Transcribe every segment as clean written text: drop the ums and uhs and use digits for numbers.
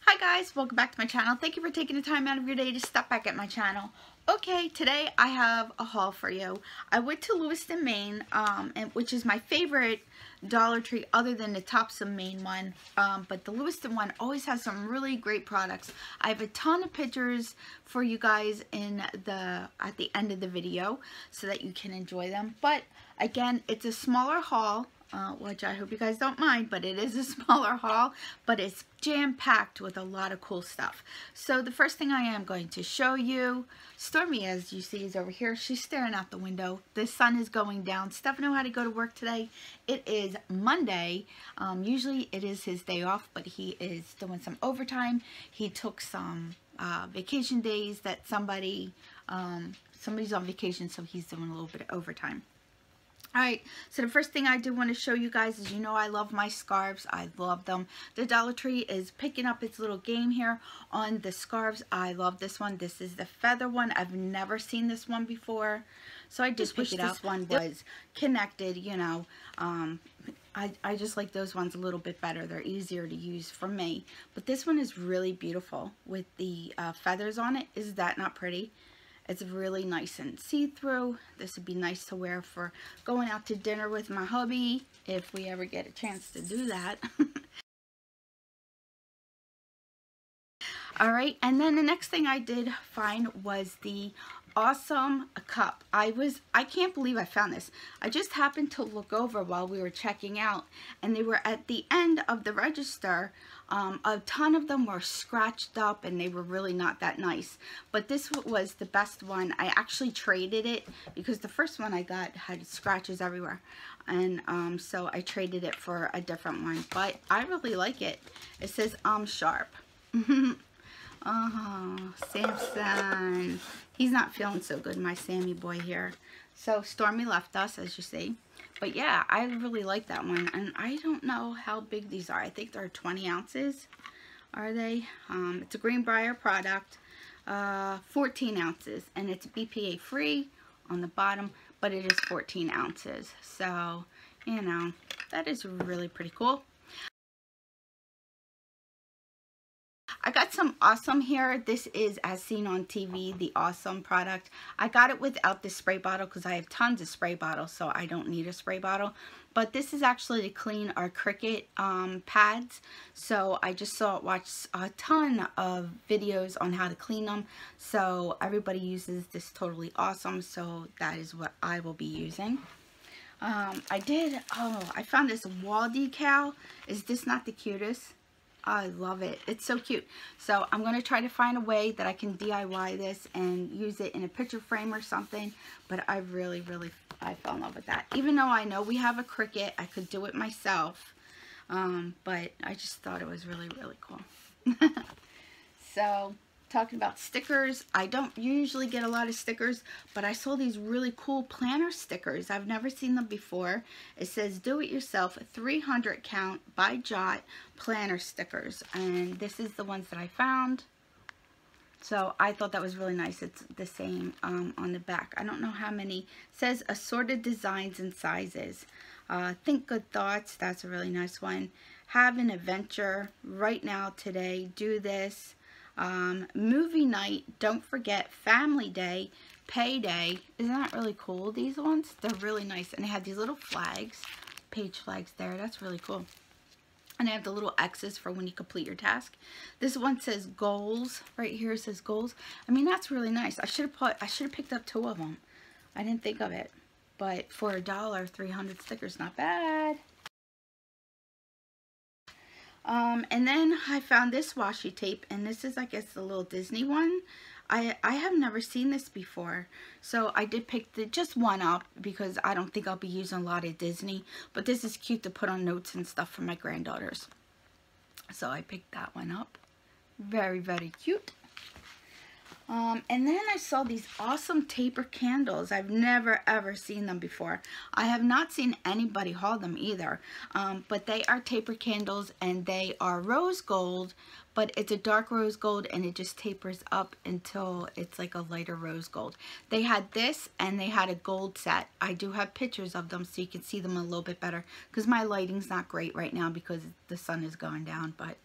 Hi guys, welcome back to my channel. Thank you for taking the time out of your day to stop back at my channel. Okay, today I have a haul for you. I went to Lewiston, Maine, which is my favorite Dollar Tree other than the Topsom Maine one. But the Lewiston one always has some really great products. I have a ton of pictures for you guys at the end of the video so that you can enjoy them. But again, it's a smaller haul. Which I hope you guys don't mind, but it is a smaller haul, but it's jam-packed with a lot of cool stuff. So the first thing I am going to show you, Stormy, as you see, is over here. She's staring out the window. The sun is going down. Stefano had to go to work today. It is Monday. Usually it is his day off, but he is doing some overtime. He took some vacation days that somebody's on vacation, so he's doing a little bit of overtime. Alright, so the first thing I do want to show you guys is, you know, I love my scarves. I love them. The Dollar Tree is picking up its little game here on the scarves. I love this one. This is the feather one. I've never seen this one before, so I just wish this one was connected, you know. I just like those ones a little bit better. They're easier to use for me. But this one is really beautiful with the feathers on it. Is that not pretty? It's really nice and see-through. This would be nice to wear for going out to dinner with my hubby, if we ever get a chance to do that. Alright, and then the next thing I did find was the awesome cup. I can't believe I found this. I just happened to look over while we were checking out, and they were at the end of the register. A ton of them were scratched up and they were really not that nice, but this was the best one. I actually traded it because the first one I got had scratches everywhere, and so I traded it for a different one, but I really like it. It says I'm sharp. Oh, Samson, he's not feeling so good, my Sammy boy here. So Stormy left us, as you see. But yeah, I really like that one. And I don't know how big these are. I think they're 20 ounces. Are they? It's a Greenbrier product. 14 ounces. And it's BPA free on the bottom. But it is 14 ounces. So, you know, that is really pretty cool. I got some Awesome here. This is as seen on TV, the Awesome product. I got it without the spray bottle because I have tons of spray bottles, so I don't need a spray bottle. But this is actually to clean our Cricut pads. So I just watched a ton of videos on how to clean them. So everybody uses this Totally Awesome, so that is what I will be using. I found this wall decal. Is this not the cutest? I love it. It's so cute. So I'm going to try to find a way that I can DIY this and use it in a picture frame or something. But I fell in love with that. Even though I know we have a Cricut, I could do it myself. But I just thought it was really, really cool. So, talking about stickers, I don't usually get a lot of stickers, but I saw these really cool planner stickers. I've never seen them before. It says do it yourself 300 count by Jot planner stickers, and this is the ones that I found. So I thought that was really nice. It's the same on the back. I don't know how many. It says assorted designs and sizes. Think good thoughts. That's a really nice one. Have an adventure right now, today. Do this. Movie night, don't forget, family day, payday. Isn't that really cool? These ones, they're really nice, and they have these little flags, page flags there. That's really cool. And they have the little X's for when you complete your task. This one says goals. Right here it says goals. I mean, that's really nice. I should have picked up 2 of them. I didn't think of it, but for $1, 300 stickers, not bad. And then I found this washi tape, and this is, I guess, the little Disney one. I have never seen this before, so I did pick just one up because I don't think I'll be using a lot of Disney, but this is cute to put on notes and stuff for my granddaughters. So I picked that one up. Very, very cute. And then I saw these awesome taper candles. I've never ever seen them before. I have not seen anybody haul them either. But they are taper candles, and they are rose gold, but it's a dark rose gold, and it just tapers up until it's like a lighter rose gold. They had this, and they had a gold set. I do have pictures of them so you can see them a little bit better because my lighting's not great right now because the sun is going down, but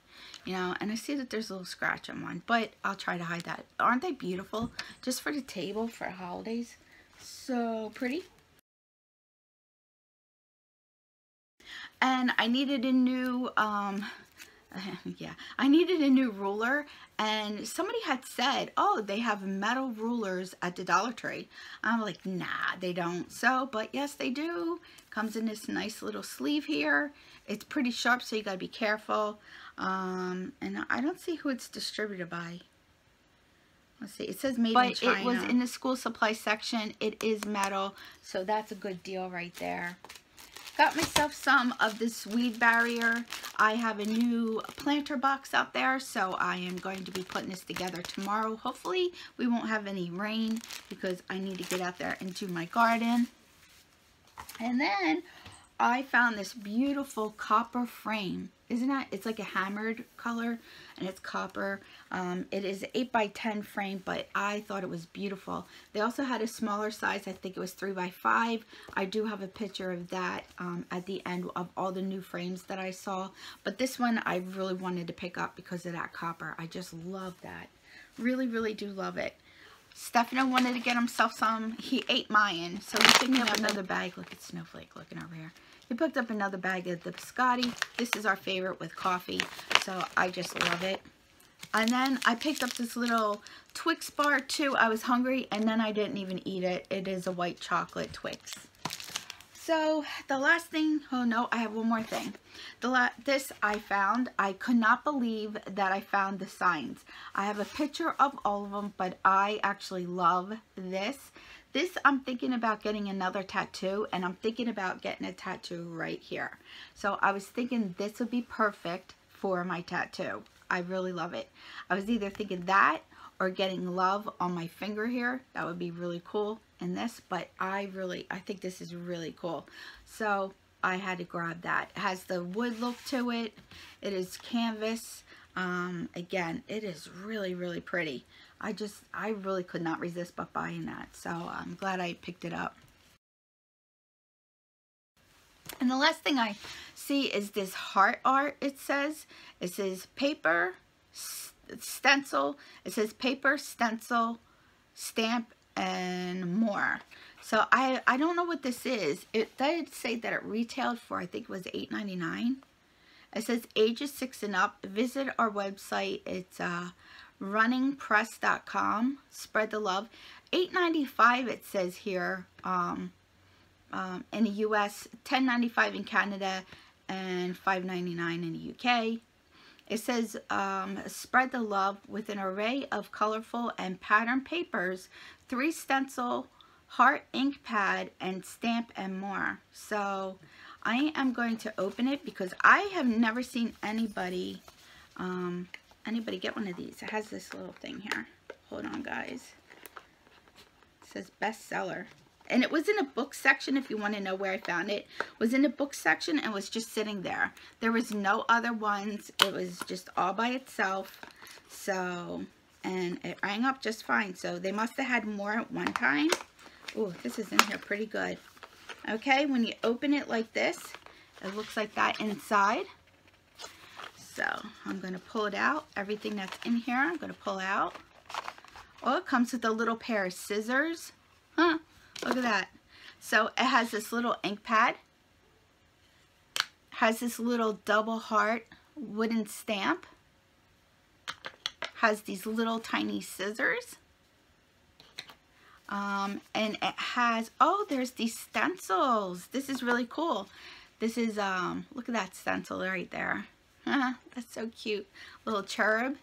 you know, and I see that there's a little scratch on one, but I'll try to hide that. Aren't they beautiful? Just for the table for holidays. So pretty. And I needed a new, yeah, I needed a new ruler, and somebody had said, oh, they have metal rulers at the Dollar Tree. I'm like, nah, they don't. So, but yes, they do. Comes in this nice little sleeve here. It's pretty sharp, so you gotta be careful. And I don't see who it's distributed by. Let's see, it says made in China. But it was in the school supply section. It is metal, so that's a good deal right there. Got myself some of this weed barrier. I have a new planter box out there, so I am going to be putting this together tomorrow. Hopefully we won't have any rain because I need to get out there and do my garden. And then I found this beautiful copper frame. Isn't it? It's like a hammered color and it's copper. It is an 8x10 frame, but I thought it was beautiful. They also had a smaller size. I think it was 3x5. I do have a picture of that at the end of all the new frames that I saw. But this one I really wanted to pick up because of that copper. I just love that. Really, really do love it. Stefano wanted to get himself some. He ate mine, so he picked me up another bag. Look at Snowflake looking over here. He picked up another bag of the Biscotti. This is our favorite with coffee, so I just love it. And then I picked up this little Twix bar too. I was hungry, and then I didn't even eat it. It is a white chocolate Twix. So the last thing, oh no, I have one more thing. This I found. I could not believe that I found the signs. I have a picture of all of them, but I actually love this. This, I'm thinking about getting another tattoo, and I'm thinking about getting a tattoo right here. So I was thinking this would be perfect for my tattoo. I really love it. I was either thinking that or getting love on my finger here. That would be really cool in this, but I think this is really cool. So I had to grab that. It has the wood look to it. It is canvas. Again, it is really, really pretty. I really could not resist but buying that. So I'm glad I picked it up. And the last thing I see is this heart art. It says paper, stencil. It says paper, stencil, stamp, and more. So I don't know what this is. It did say that it retailed for, I think it was $8.99. It says ages 6 and up. Visit our website. It's runningpress.com. Spread the love. $8.95 it says here in the US, $10.95 in Canada, and $5.99 in the UK. It says spread the love with an array of colorful and patterned papers, 3 stencil, heart ink pad, and stamp, and more. So I am going to open it because I have never seen anybody get one of these. It has this little thing here. Hold on, guys. It says bestseller. And it was in a book section, if you want to know where I found it. It was in a book section and was just sitting there. There was no other ones. It was just all by itself. So, and it rang up just fine. So they must have had more at one time. Oh, this is in here pretty good. Okay, when you open it like this, it looks like that inside. So I'm going to pull it out. Everything that's in here, I'm going to pull out. Oh, it comes with a little pair of scissors. Huh, look at that. So it has this little ink pad. Has this little double heart wooden stamp. Has these little tiny scissors. And it has, oh, there's these stencils. This is really cool. This is, look at that stencil right there. That's so cute. Little cherub.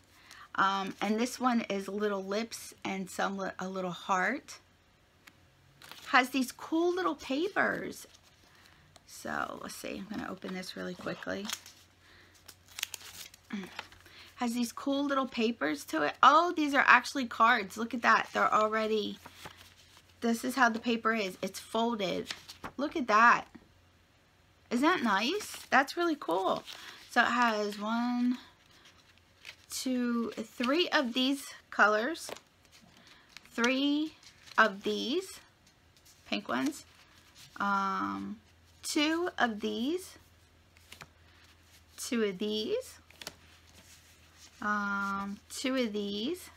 And this one is little lips and a little heart. Has these cool little papers. So let's see. I'm going to open this really quickly. Has these cool little papers to it. Oh, these are actually cards. Look at that. They're already, this is how the paper is. It's folded. Look at that. Isn't that nice? That's really cool. So it has 1, 2, 3 of these colors, 3 of these pink ones, 2 of these, 2 of these, 2 of these,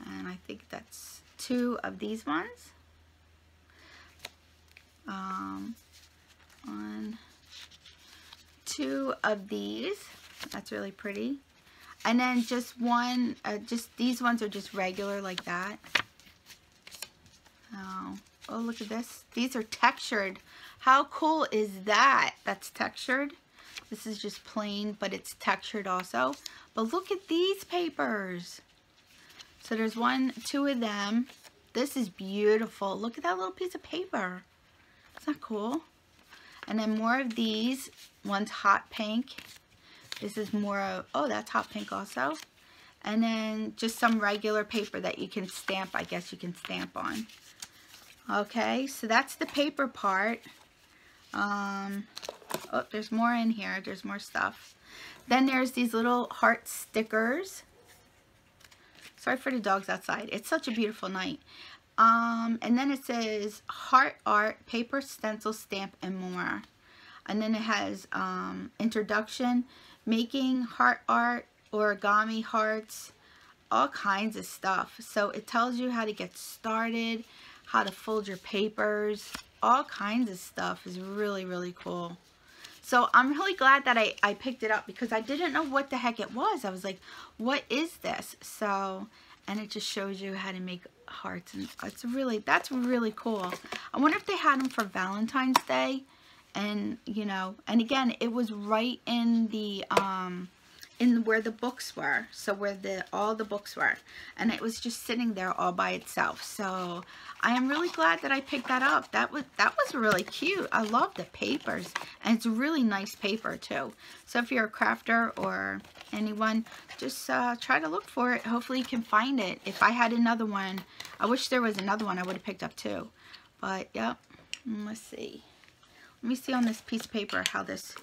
and I think that's 2 of these ones. 2 of these. That's really pretty. And then just one, just these ones are just regular like that. Oh, look at this. These are textured. How cool is that? That's textured. This is just plain, but it's textured also. But look at these papers. So there's 2 of them. This is beautiful. Look at that little piece of paper. Isn't that cool? And then more of these. One's hot pink. This is more of, oh, that's hot pink also. And then just some regular paper that you can stamp, I guess you can stamp on. Okay, so that's the paper part. Oh, there's more in here. There's more stuff. Then there's these little heart stickers. Sorry for the dogs outside. It's such a beautiful night. And then it says heart art, paper, stencil, stamp, and more. And then it has introduction, making heart art, origami hearts, all kinds of stuff. So it tells you how to get started, how to fold your papers, all kinds of stuff. Is really, really cool. So I'm really glad that I picked it up because I didn't know what the heck it was. I was like, what is this? So, and it just shows you how to make hearts, and it's really, that's really cool. I wonder if they had them for Valentine's Day. And you know, and again, it was right in the in where the books were, so where all the books were, and it was just sitting there all by itself. So I am really glad that I picked that up. That was really cute. I love the papers, and it's really nice paper too. So if you're a crafter or anyone, just try to look for it. Hopefully you can find it. If I had another one, I wish there was another one, I would have picked up too. But yep, let's see. Let me see on this piece of paper how this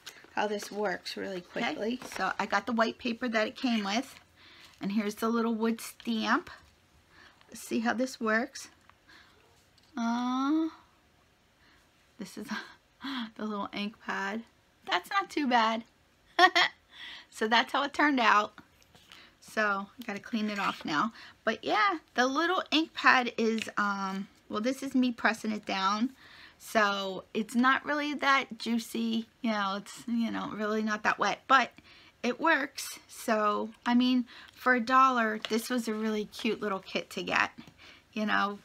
works really quickly. Okay. So I got the white paper that it came with, and here's the little wood stamp. Let's see how this works. This is the little ink pad. That's not too bad. So that's how it turned out. So I gotta clean it off now. But yeah, the little ink pad is well, this is me pressing it down. So it's not really that juicy, you know, it's, you know, really not that wet, but it works. So, I mean, for $1, this was a really cute little kit to get, you know.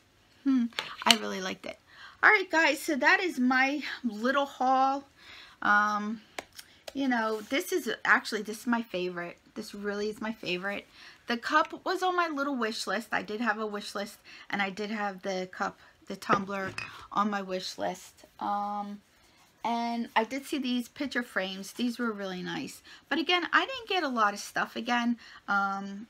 I really liked it. Alright guys, so that is my little haul. You know, this is my favorite. This really is my favorite. The cup was on my little wish list. I did have a wish list, and I did have the cup, the tumbler, on my wish list. And I did see these picture frames. These were really nice. But again, I didn't get a lot of stuff again.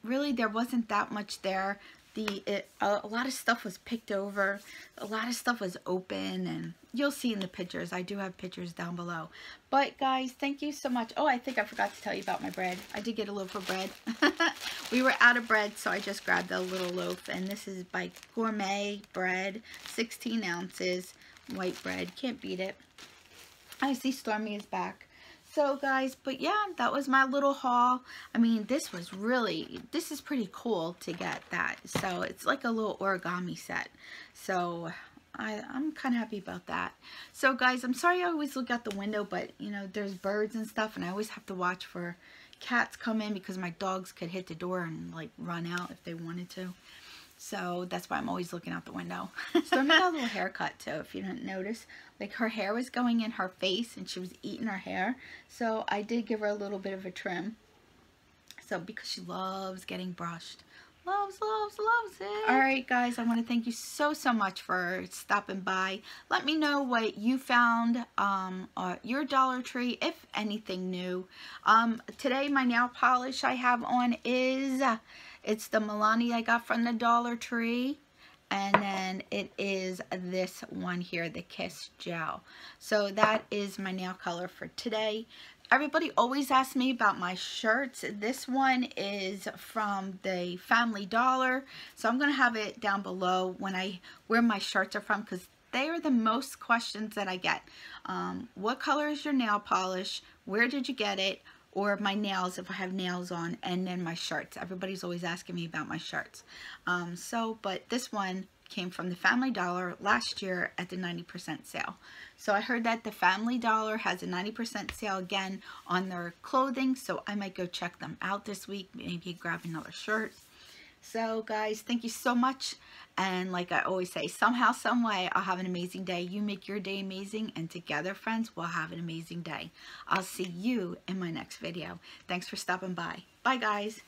Really, there wasn't that much there. A lot of stuff was picked over. A lot of stuff was open, and you'll see in the pictures. I do have pictures down below. But guys, thank you so much. Oh, I think I forgot to tell you about my bread. I did get a loaf of bread. We were out of bread, so I just grabbed a little loaf, and this is by Gourmet Bread, 16 ounces, white bread. Can't beat it. I see Stormy is back. So guys, but yeah, that was my little haul. I mean, this is pretty cool to get that. So it's like a little origami set. So I'm kind of happy about that. So guys, I'm sorry I always look out the window, but you know, there's birds and stuff, and I always have to watch for cats come in because my dogs could hit the door and like run out if they wanted to. So that's why I'm always looking out the window. Stormy got a little haircut too, if you didn't notice. Like her hair was going in her face and she was eating her hair. So I did give her a little bit of a trim. So because she loves getting brushed. Loves it. Alright guys, I want to thank you so much for stopping by. Let me know what you found your Dollar Tree, if anything new. Today my nail polish I have on is... It's the Milani I got from the Dollar Tree. And then it is this one here, the Kiss Gel. So that is my nail color for today. Everybody always asks me about my shirts. This one is from the Family Dollar. So I'm going to have it down below where my shirts are from, because they are the most questions that I get. What color is your nail polish? Where did you get it? or my nails if I have nails on, and then my shirts. Everybody's always asking me about my shirts. But this one came from the Family Dollar last year at the 90% sale. So I heard that the Family Dollar has a 90% sale again on their clothing, so I might go check them out this week, maybe grab another shirt. So guys, thank you so much, and like I always say, somehow, some way, I'll have an amazing day. You make your day amazing, and together, friends, we'll have an amazing day. I'll see you in my next video. Thanks for stopping by. Bye, guys.